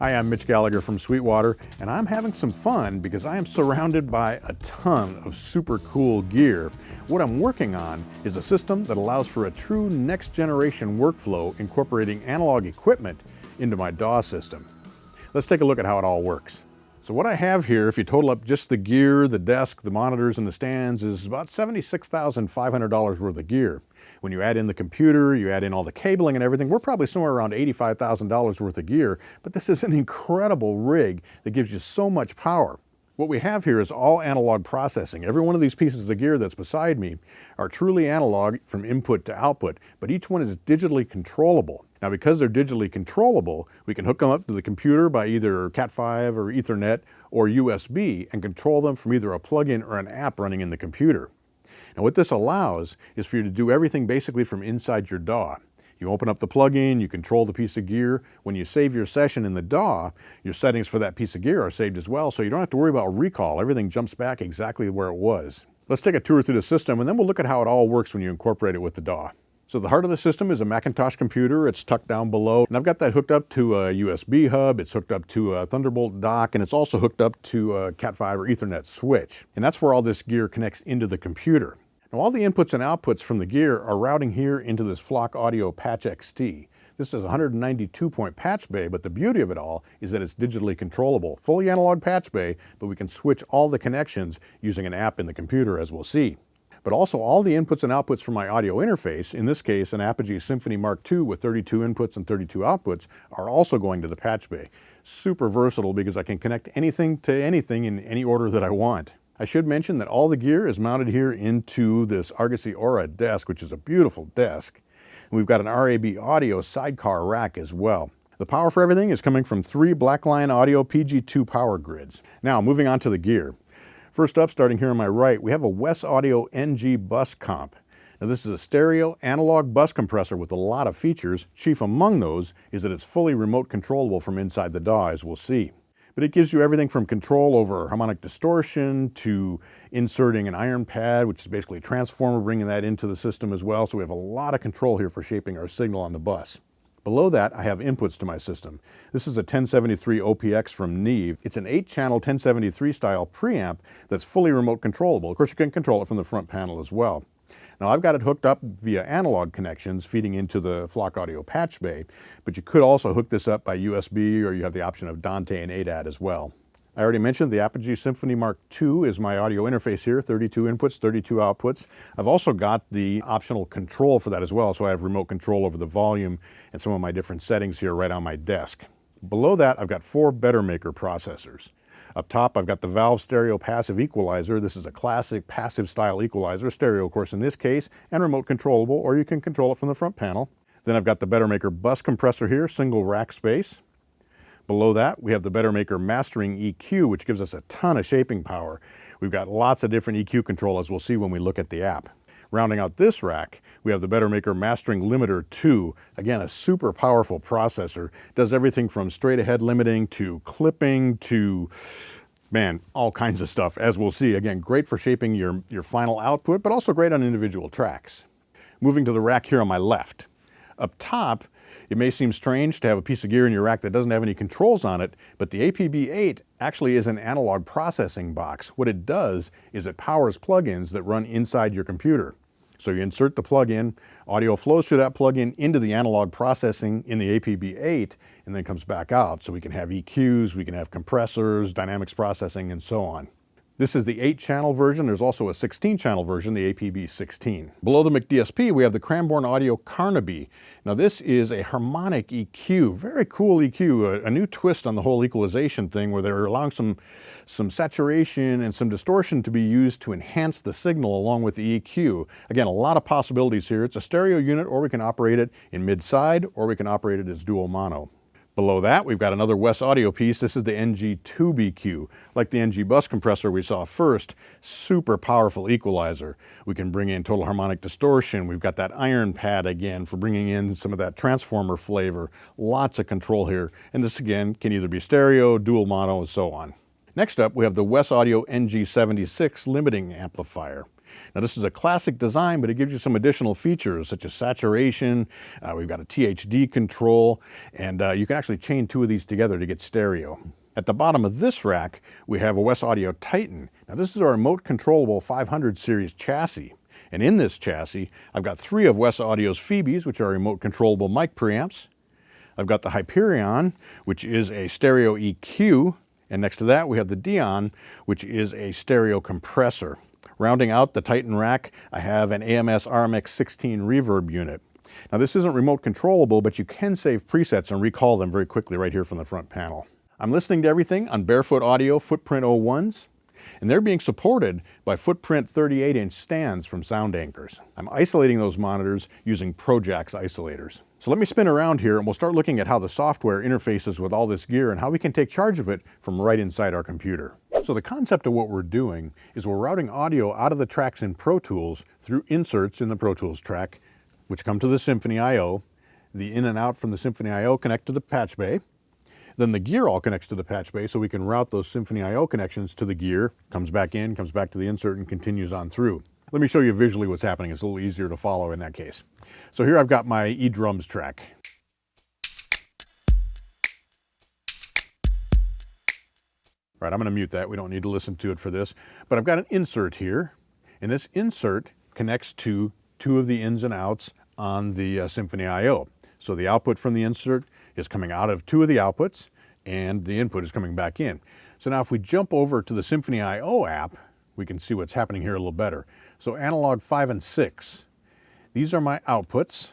Hi, I'm Mitch Gallagher from Sweetwater, and I'm having some fun because I am surrounded by a ton of super cool gear. What I'm working on is a system that allows for a true next generation workflow incorporating analog equipment into my DAW system. Let's take a look at how it all works. So what I have here, if you total up just the gear, the desk, the monitors, and the stands, is about $76,500 worth of gear. When you add in the computer, you add in all the cabling and everything, we're probably somewhere around $85,000 worth of gear, but this is an incredible rig that gives you so much power. What we have here is all analog processing. Every one of these pieces of the gear that's beside me are truly analog from input to output, but each one is digitally controllable. Now, because they're digitally controllable, we can hook them up to the computer by either Cat5 or Ethernet or USB and control them from either a plug-in or an app running in the computer. Now, what this allows is for you to do everything basically from inside your DAW. You open up the plug-in, you control the piece of gear. When you save your session in the DAW, your settings for that piece of gear are saved as well, so you don't have to worry about recall. Everything jumps back exactly where it was. Let's take a tour through the system, and then we'll look at how it all works when you incorporate it with the DAW. So the heart of the system is a Macintosh computer. It's tucked down below, and I've got that hooked up to a USB hub. It's hooked up to a Thunderbolt dock, and it's also hooked up to a Cat5 or Ethernet switch. And that's where all this gear connects into the computer. Now, all the inputs and outputs from the gear are routing here into this Flock Audio Patch XT. This is a 192-point patch bay, but the beauty of it all is that it's digitally controllable. Fully analog patch bay, but we can switch all the connections using an app in the computer, as we'll see. But also all the inputs and outputs from my audio interface, in this case an Apogee Symphony Mark II with 32 inputs and 32 outputs, are also going to the patch bay. Super versatile because I can connect anything to anything in any order that I want. I should mention that all the gear is mounted here into this Argosy Aura desk, which is a beautiful desk. And we've got an RAB audio sidecar rack as well. The power for everything is coming from 3 Blackline Audio PG2 power grids. Now, moving on to the gear. First up, starting here on my right, we have a Wes Audio NG bus comp. Now, this is a stereo analog bus compressor with a lot of features. Chief among those is that it's fully remote controllable from inside the DAW, as we'll see. But it gives you everything from control over harmonic distortion to inserting an iron pad, which is basically a transformer, bringing that into the system as well. So we have a lot of control here for shaping our signal on the bus. Below that, I have inputs to my system. This is a 1073 OPX from Neve. It's an 8-channel 1073 style preamp that's fully remote controllable. Of course, you can control it from the front panel as well. Now, I've got it hooked up via analog connections feeding into the Flock Audio patch bay, but you could also hook this up by USB, or you have the option of Dante and ADAT as well. I already mentioned the Apogee Symphony Mark II is my audio interface here, 32 inputs, 32 outputs. I've also got the optional control for that as well, so I have remote control over the volume and some of my different settings here right on my desk. Below that, I've got 4 Bettermaker processors. Up top, I've got the Valve Stereo Passive Equalizer. This is a classic passive style equalizer, stereo of course in this case, and remote controllable, or you can control it from the front panel. Then I've got the Bettermaker bus compressor here, single rack space. Below that, we have the Bettermaker Mastering EQ, which gives us a ton of shaping power. We've got lots of different EQ control, as we'll see when we look at the app. Rounding out this rack, we have the Bettermaker Mastering Limiter 2. Again, a super powerful processor. Does everything from straight ahead limiting to clipping to, man, all kinds of stuff, as we'll see. Again, great for shaping your final output, but also great on individual tracks. Moving to the rack here on my left. Up top, it may seem strange to have a piece of gear in your rack that doesn't have any controls on it, but the APB-8 actually is an analog processing box. What it does is it powers plugins that run inside your computer. So you insert the plug-in, audio flows through that plug-in into the analog processing in the APB-8, and then comes back out. So we can have EQs, we can have compressors, dynamics processing, and so on. This is the 8-channel version. There's also a 16-channel version, the APB-16. Below the McDSP, we have the Cranborn Audio Carnaby. Now, this is a harmonic EQ, very cool EQ, a new twist on the whole equalization thing where they're allowing some saturation and some distortion to be used to enhance the signal along with the EQ. Again, a lot of possibilities here. It's a stereo unit, or we can operate it in mid-side, or we can operate it as dual mono. Below that, we've got another Wes Audio piece. This is the NG2BQ. Like the NG bus compressor we saw first, super powerful equalizer. We can bring in total harmonic distortion. We've got that iron pad again for bringing in some of that transformer flavor. Lots of control here. And this again can either be stereo, dual mono, and so on. Next up, we have the Wes Audio NG76 limiting amplifier. Now this is a classic design, but it gives you some additional features such as saturation. We've got a THD control, and you can actually chain two of these together to get stereo. At the bottom of this rack, we have a West Audio Titan. Now this is our remote controllable 500 series chassis. And in this chassis, I've got three of West Audio's Phoebes, which are remote controllable mic preamps. I've got the Hyperion, which is a stereo EQ. And next to that, we have the Dion, which is a stereo compressor. Rounding out the Titan rack, I have an AMS RMX16 reverb unit. Now this isn't remote controllable, but you can save presets and recall them very quickly right here from the front panel. I'm listening to everything on Barefoot Audio Footprint 01s, and they're being supported by Footprint 38-inch stands from Sound Anchors. I'm isolating those monitors using Projax isolators. So let me spin around here and we'll start looking at how the software interfaces with all this gear and how we can take charge of it from right inside our computer. So the concept of what we're doing is we're routing audio out of the tracks in Pro Tools through inserts in the Pro Tools track, which come to the Symphony I/O. The in and out from the Symphony I/O connect to the patch bay. Then the gear all connects to the patch bay, so we can route those Symphony I/O connections to the gear, comes back in, comes back to the insert, and continues on through. Let me show you visually what's happening. It's a little easier to follow in that case. So here I've got my eDrums track. Right, I'm going to mute that. We don't need to listen to it for this. But I've got an insert here, and this insert connects to two of the ins and outs on the Symphony I/O. So the output from the insert is coming out of two of the outputs, and the input is coming back in. So now if we jump over to the Symphony I/O app, we can see what's happening here a little better. So analog 5 and 6, these are my outputs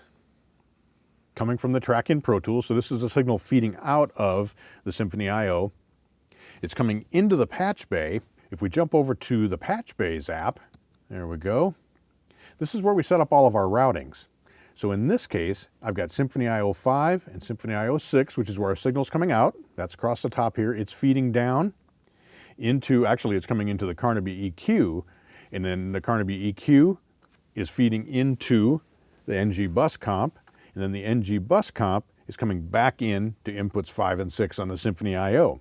coming from the track in Pro Tools. So this is a signal feeding out of the Symphony I/O. It's coming into the patch bay. If we jump over to the patch bays app, there we go. This is where we set up all of our routings. So in this case, I've got Symphony I/O 5 and Symphony I/O 6, which is where our signal's coming out. That's across the top here. It's feeding down into, actually it's coming into the Carnaby EQ, and then the Carnaby EQ is feeding into the NG bus comp, and then the NG bus comp is coming back in to inputs 5 and 6 on the Symphony I/O.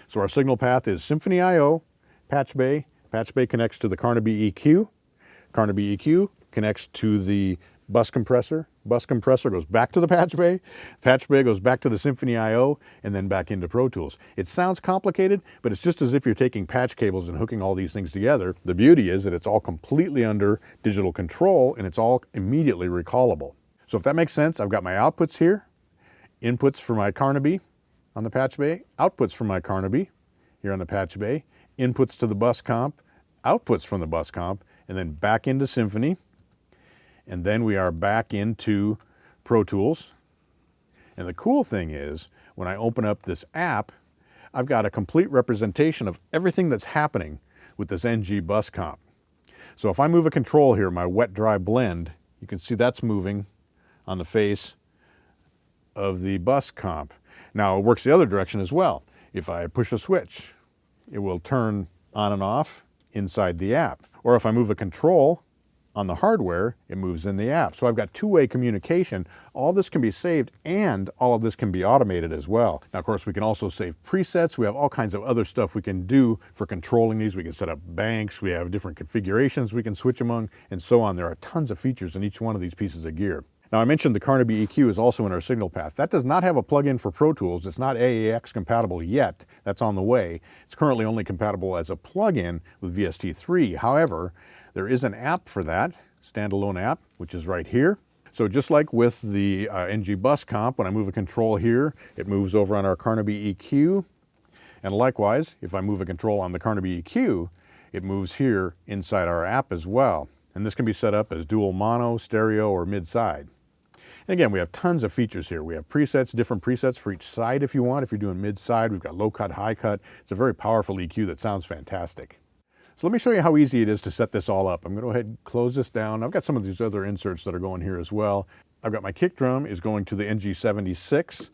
So our signal path is Symphony I/O, patch bay connects to the Carnaby EQ connects to the bus compressor goes back to the patch bay goes back to the Symphony I/O, and then back into Pro Tools. It sounds complicated, but it's just as if you're taking patch cables and hooking all these things together. The beauty is that it's all completely under digital control, and it's all immediately recallable. So if that makes sense, I've got my outputs here, inputs for my Carnaby on the patch bay, outputs from my Carnaby here on the patch bay, inputs to the bus comp, outputs from the bus comp, and then back into Symphony. And then we are back into Pro Tools. And the cool thing is, when I open up this app, I've got a complete representation of everything that's happening with this NG bus comp. So if I move a control here, my wet-dry blend, you can see that's moving on the face of the bus comp. Now it works the other direction as well. If I push a switch, it will turn on and off inside the app. Or if I move a control on the hardware, it moves in the app. So I've got two-way communication. All this can be saved, and all of this can be automated as well. Now, of course, we can also save presets. We have all kinds of other stuff we can do for controlling these. We can set up banks. We have different configurations we can switch among, and so on. There are tons of features in each one of these pieces of gear. Now, I mentioned the Carnaby EQ is also in our signal path. That does not have a plug-in for Pro Tools. It's not AAX compatible yet. That's on the way. It's currently only compatible as a plug-in with VST3. However, there is an app for that, standalone app, which is right here. So just like with the NG bus comp, when I move a control here, it moves over on our Carnaby EQ. And likewise, if I move a control on the Carnaby EQ, it moves here inside our app as well. And this can be set up as dual mono, stereo, or mid-side. And again, we have tons of features here. We have presets, different presets for each side if you want. If you're doing mid-side, we've got low cut, high cut. It's a very powerful EQ that sounds fantastic. So let me show you how easy it is to set this all up. I'm going to go ahead and close this down. I've got some of these other inserts that are going here as well. I've got my kick drum is going to the NG76.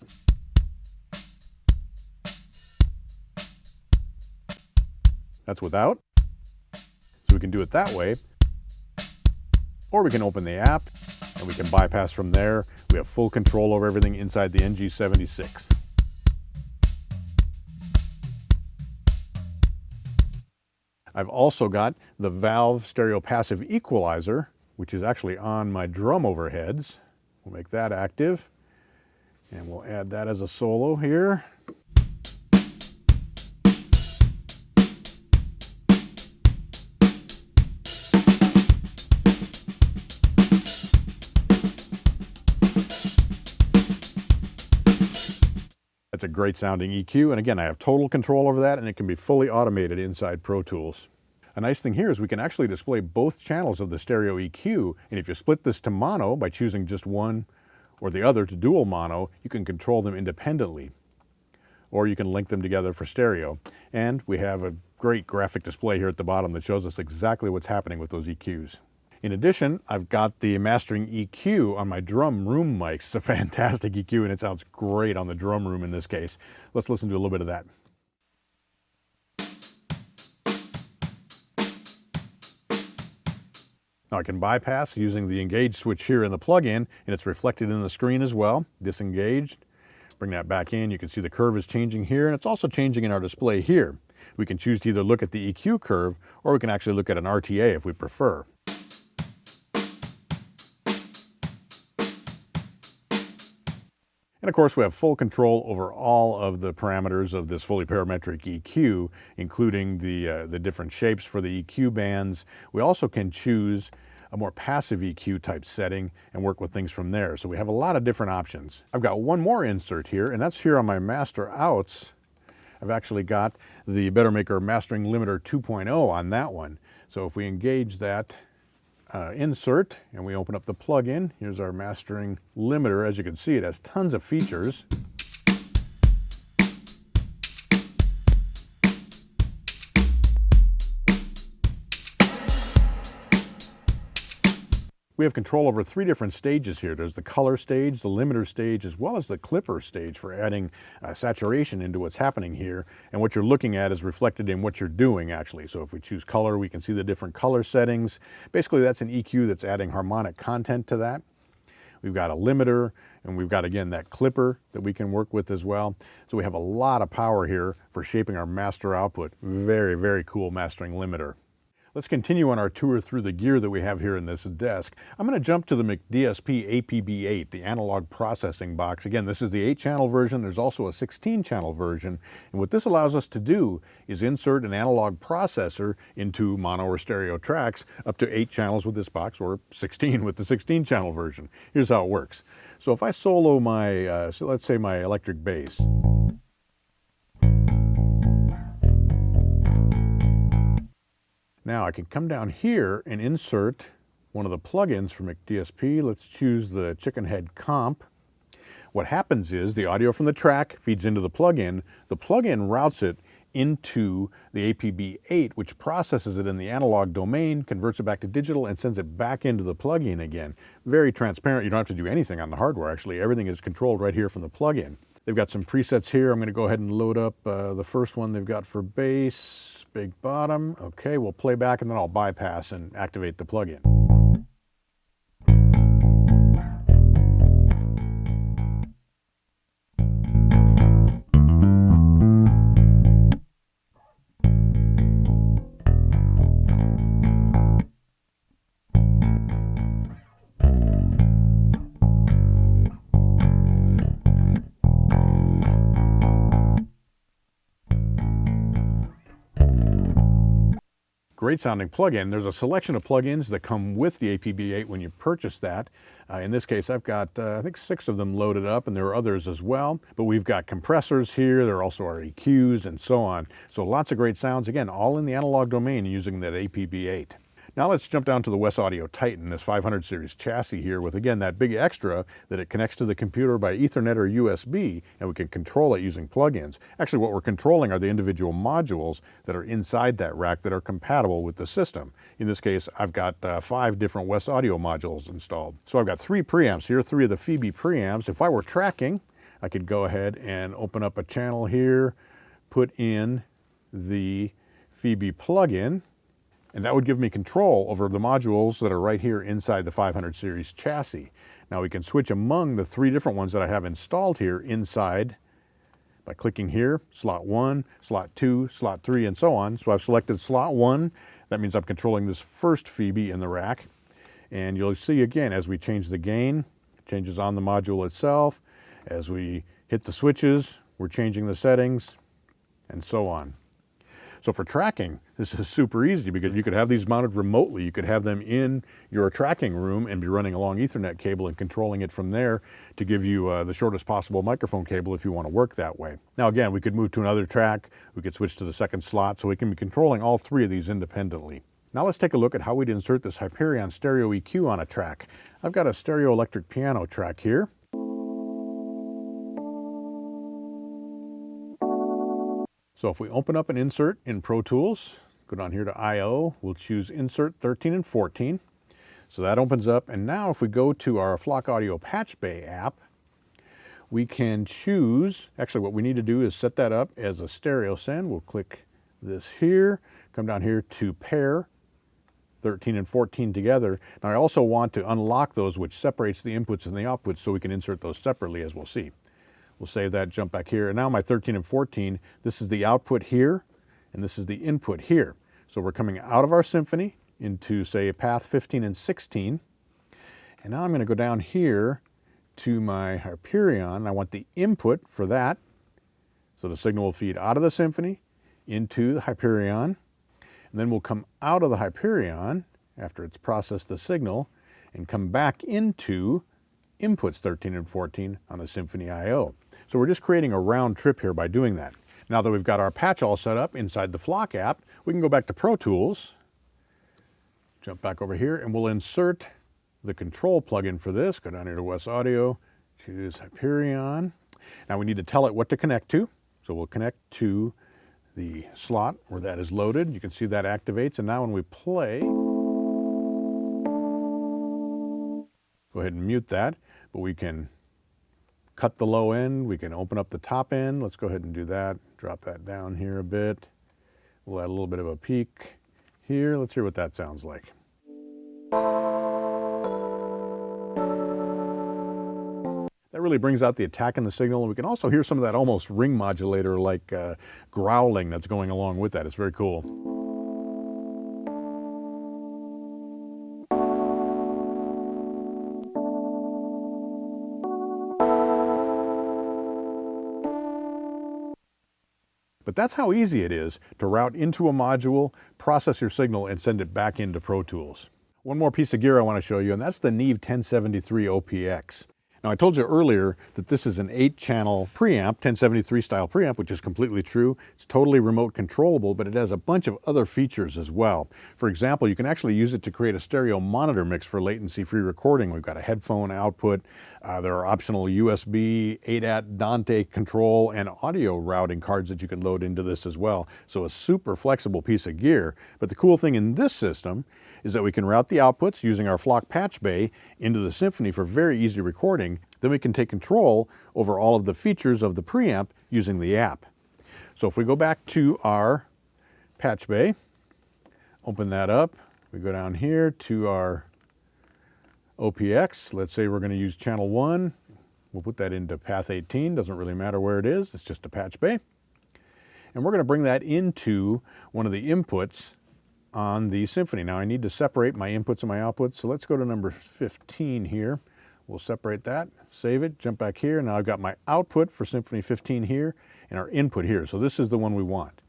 That's without. So we can do it that way. Or we can open the app and we can bypass from there. We have full control over everything inside the NG76. I've also got the valve stereo passive equalizer, which is actually on my drum overheads. We'll make that active, and we'll add that as a solo here. That's a great sounding EQ, and again, I have total control over that, and it can be fully automated inside Pro Tools. A nice thing here is we can actually display both channels of the stereo EQ, and if you split this to mono by choosing just one or the other to dual mono, you can control them independently, or you can link them together for stereo. And we have a great graphic display here at the bottom that shows us exactly what's happening with those EQs. In addition, I've got the mastering EQ on my drum room mics. It's a fantastic EQ, and it sounds great on the drum room in this case. Let's listen to a little bit of that. Now I can bypass using the engage switch here in the plug-in, and it's reflected in the screen as well. Disengaged. Bring that back in. You can see the curve is changing here, and it's also changing in our display here. We can choose to either look at the EQ curve, or we can actually look at an RTA if we prefer. And of course, we have full control over all of the parameters of this fully parametric EQ, including the different shapes for the EQ bands. We also can choose a more passive EQ type setting and work with things from there. So we have a lot of different options. I've got one more insert here, and that's here on my master outs. I've actually got the Bettermaker Mastering Limiter 2.0 on that one. So if we engage that insert and we open up the plug-in, here's our mastering limiter. As you can see, it has tons of features. We have control over 3 different stages here. There's the color stage, the limiter stage, as well as the clipper stage for adding saturation into what's happening here. And what you're looking at is reflected in what you're doing, actually. So if we choose color, we can see the different color settings. Basically, that's an EQ that's adding harmonic content to that. We've got a limiter, and we've got, again, that clipper that we can work with as well. So we have a lot of power here for shaping our master output. Very, very cool mastering limiter. Let's continue on our tour through the gear that we have here in this desk. I'm going to jump to the McDSP APB8, the analog processing box. Again, this is the 8-channel version. There's also a 16-channel version. And what this allows us to do is insert an analog processor into mono or stereo tracks up to 8 channels with this box, or 16 with the 16-channel version. Here's how it works. So if I solo my, so let's say my electric bass. Now I can come down here and insert one of the plugins for McDSP. Let's choose the Chicken Head Comp. What happens is the audio from the track feeds into the plugin. The plugin routes it into the APB8, which processes it in the analog domain, converts it back to digital, and sends it back into the plugin again. Very transparent. You don't have to do anything on the hardware, actually. Everything is controlled right here from the plugin. They've got some presets here. I'm going to go ahead and load up the first one they've got for bass. Big bottom. Okay, we'll play back and then I'll bypass and activate the plugin. Great sounding plugin. There's a selection of plugins that come with the APB8 when you purchase that. In this case, I've got, I think 6 of them loaded up, and there are others as well. But we've got compressors here. There also are EQs and so on. So lots of great sounds, again, all in the analog domain using that APB8. Now let's jump down to the Wes Audio Titan, this 500 series chassis here with, again, that big extra that it connects to the computer by Ethernet or USB, and we can control it using plugins. Actually, what we're controlling are the individual modules that are inside that rack that are compatible with the system. In this case, I've got 5 different Wes Audio modules installed. So I've got 3 preamps here, 3 of the Phoebe preamps. If I were tracking, I could go ahead and open up a channel here, put in the Phoebe plugin, and that would give me control over the modules that are right here inside the 500 series chassis. Now we can switch among the 3 different ones that I have installed here inside by clicking here, slot 1, slot 2, slot 3, and so on. So I've selected slot 1. That means I'm controlling this first Phoebe in the rack. And you'll see again, as we change the gain, it changes on the module itself. As we hit the switches, we're changing the settings, and so on. So for tracking, this is super easy because you could have these mounted remotely. You could have them in your tracking room and be running a long Ethernet cable and controlling it from there to give you the shortest possible microphone cable if you want to work that way. Now again, we could move to another track. We could switch to the second slot, so we can be controlling all three of these independently. Now let's take a look at how we'd insert this Hyperion stereo EQ on a track. I've got a stereo electric piano track here. So if we open up an insert in Pro Tools, go down here to I/O, we'll choose Insert 13 and 14. So that opens up, and now if we go to our Flock Audio Patch Bay app, we can choose, actually what we need to do is set that up as a stereo send. We'll click this here, come down here to pair 13 and 14 together. Now I also want to unlock those, which separates the inputs and the outputs, so we can insert those separately, as we'll see. We'll save that, jump back here, and now my 13 and 14, this is the output here, and this is the input here. So we're coming out of our symphony into, say, path 15 and 16, and now I'm going to go down here to my Hyperion. I want the input for that, so the signal will feed out of the symphony into the Hyperion, and then we'll come out of the Hyperion after it's processed the signal and come back into inputs 13 and 14 on the Symphony I/O. So we're just creating a round trip here by doing that. Now that we've got our patch all set up inside the Flock app, we can go back to Pro Tools, jump back over here, and we'll insert the control plugin for this. Go down here to Wes Audio, choose Hyperion. Now we need to tell it what to connect to. So we'll connect to the slot where that is loaded. You can see that activates, and now when we play, go ahead and mute that, but we can cut the low end, we can open up the top end. Let's go ahead and do that. Drop that down here a bit. We'll add a little bit of a peak here. Let's hear what that sounds like. That really brings out the attack in the signal, and we can also hear some of that almost ring modulator like growling that's going along with that. It's very cool. But that's how easy it is to route into a module, process your signal, and send it back into Pro Tools. One more piece of gear I want to show you, and that's the Neve 1073 OPX. Now I told you earlier that this is an 8-channel preamp, 1073 style preamp, which is completely true. It's totally remote controllable, but it has a bunch of other features as well. For example, you can actually use it to create a stereo monitor mix for latency-free recording. We've got a headphone output. There are optional USB, ADAT, Dante control, and audio routing cards that you can load into this as well. So a super flexible piece of gear. But the cool thing in this system is that we can route the outputs using our Flock Patch Bay into the Symphony for very easy recording. Then we can take control over all of the features of the preamp using the app. So if we go back to our Patch Bay, open that up, we go down here to our OPX. Let's say we're going to use channel 1. We'll put that into path 18. Doesn't really matter where it is. It's just a Patch Bay. And we're going to bring that into one of the inputs on the Symphony. Now I need to separate my inputs and my outputs. So let's go to number 15 here. We'll separate that, save it, jump back here. Now I've got my output for Symphony 15 here and our input here. So this is the one we want.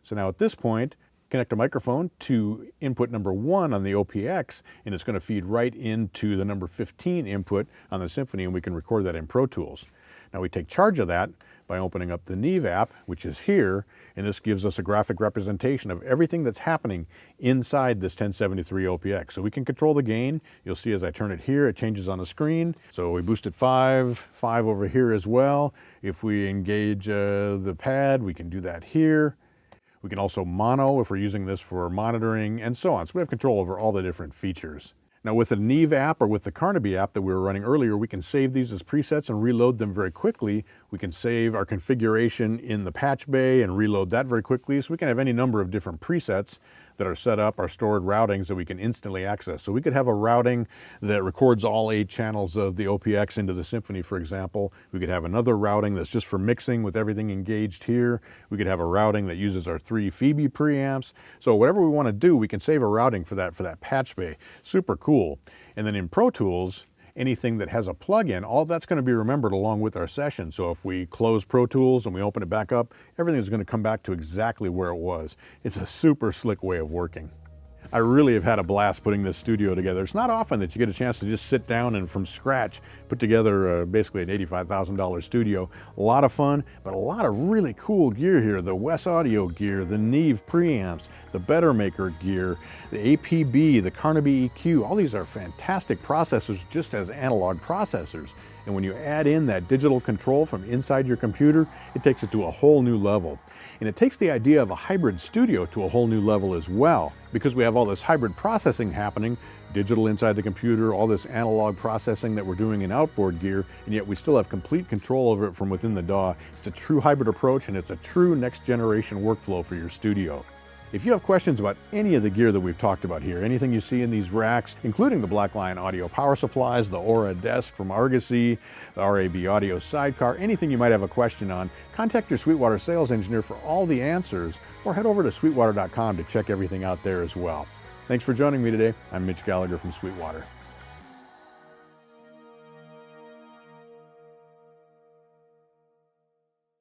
So now at this point, connect a microphone to input number 1 on the OPX, and it's going to feed right into the number 15 input on the Symphony, and we can record that in Pro Tools. Now we take charge of that by opening up the Neve app, which is here, and this gives us a graphic representation of everything that's happening inside this 1073 OPX. So we can control the gain. You'll see as I turn it here, it changes on the screen. So we boost it 5 over here as well. If we engage the pad, we can do that here. We can also mono if we're using this for monitoring and so on. So we have control over all the different features. Now with the Neve app or with the Carnaby app that we were running earlier, we can save these as presets and reload them very quickly. We can save our configuration in the patch bay and reload that very quickly. So we can have any number of different presets that are set up, our stored routings that we can instantly access. So we could have a routing that records all 8 channels of the OPX into the Symphony, for example. We could have another routing that's just for mixing with everything engaged here. We could have a routing that uses our 3 Phoebe preamps. So whatever we want to do, we can save a routing for that patch bay. Super cool. And then in Pro Tools, anything that has a plugin, all that's going to be remembered along with our session. So if we close Pro Tools and we open it back up, everything is going to come back to exactly where it was. It's a super slick way of working. I really have had a blast putting this studio together. It's not often that you get a chance to just sit down and from scratch put together basically an $85,000 studio. A lot of fun, but a lot of really cool gear here. The Wes Audio gear, the Neve preamps, the Bettermaker gear, the APB, the Carnaby EQ. All these are fantastic processors just as analog processors. And when you add in that digital control from inside your computer, it takes it to a whole new level. And it takes the idea of a hybrid studio to a whole new level as well, because we have all this hybrid processing happening, digital inside the computer, all this analog processing that we're doing in outboard gear, and yet we still have complete control over it from within the DAW. It's a true hybrid approach, and it's a true next generation workflow for your studio. If you have questions about any of the gear that we've talked about here, anything you see in these racks, including the Blackline audio power supplies, the Aura desk from Argosy, the RAB audio sidecar, anything you might have a question on, contact your Sweetwater sales engineer for all the answers, or head over to sweetwater.com to check everything out there as well. Thanks for joining me today. I'm Mitch Gallagher from Sweetwater.